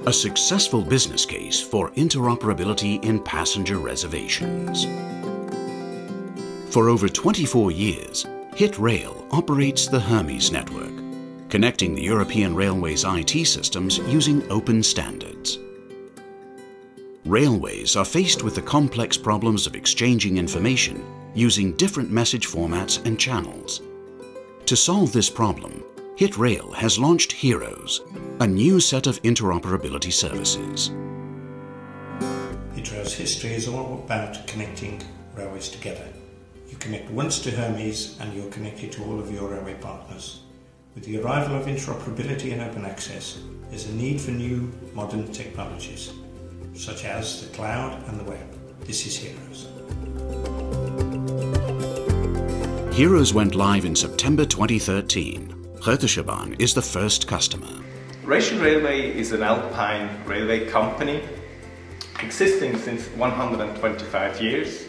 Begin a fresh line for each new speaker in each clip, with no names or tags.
A successful business case for interoperability in passenger reservations. For over 24 years, HIT Rail operates the Hermes network, connecting the European railways' IT systems using open standards. Railways are faced with the complex problems of exchanging information using different message formats and channels. To solve this problem, HIT Rail has launched Heroes, a new set of interoperability services.
HIT Rail's history is all about connecting railways together. You connect once to Hermes and you're connected to all of your railway partners. With the arrival of interoperability and open access, there's a need for new modern technologies, such as the cloud and the web. This is Heroes.
Heroes went live in September 2013. Reservations is the first customer.
Russian Railway is an alpine railway company existing since 125 years.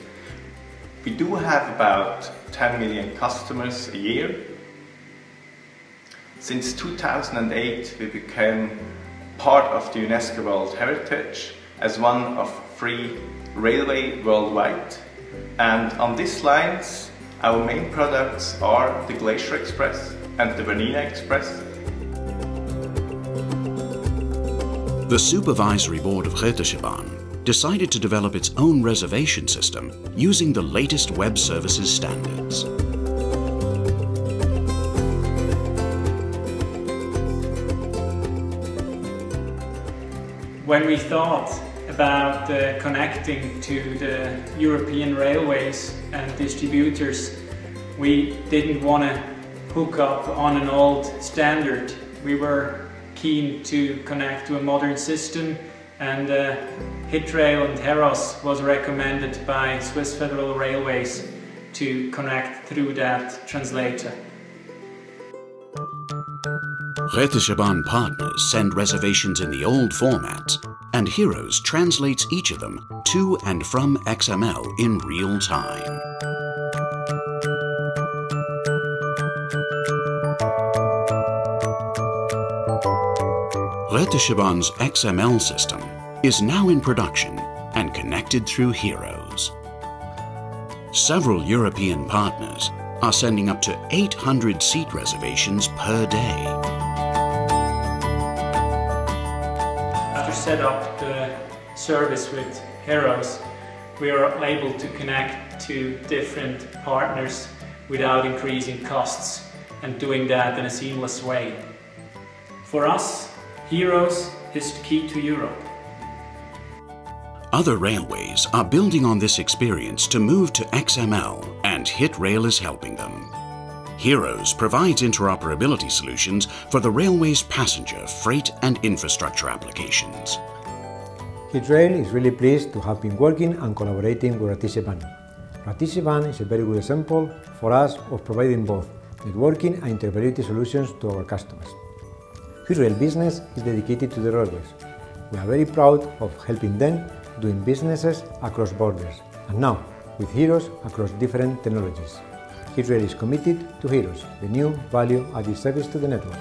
We do have about 10 million customers a year. Since 2008 we became part of the UNESCO World Heritage as one of 3 railway worldwide. And on these lines our main products are the Glacier Express and the Bernina Express.
The Supervisory Board of Reservations decided to develop its own reservation system using the latest web services standards.
When we thought about connecting to the European railways and distributors, we didn't want to hook up on an old standard. We were keen to connect to a modern system, and HIT Rail and Heroes was recommended by Swiss Federal Railways to connect through that translator.
Reservations partners send reservations in the old format, and Heroes translates each of them to and from XML in real time. Reservations' XML system is now in production and connected through Heroes. Several European partners are sending up to 800 seat reservations per day.
After set up the service with Heroes, we are able to connect to different partners without increasing costs and doing that in a seamless way. For us, Heroes is the key to Europe.
Other railways are building on this experience to move to XML, and HIT Rail is helping them. Heroes provides interoperability solutions for the railway's passenger, freight and infrastructure applications.
HIT Rail is really pleased to have been working and collaborating with Reservations. Reservations is a very good example for us of providing both networking and interoperability solutions to our customers. HIT Rail business is dedicated to the railways. We are very proud of helping them doing businesses across borders, and now with Heroes across different technologies. HIT Rail is committed to Heroes, the new value-added service to the network.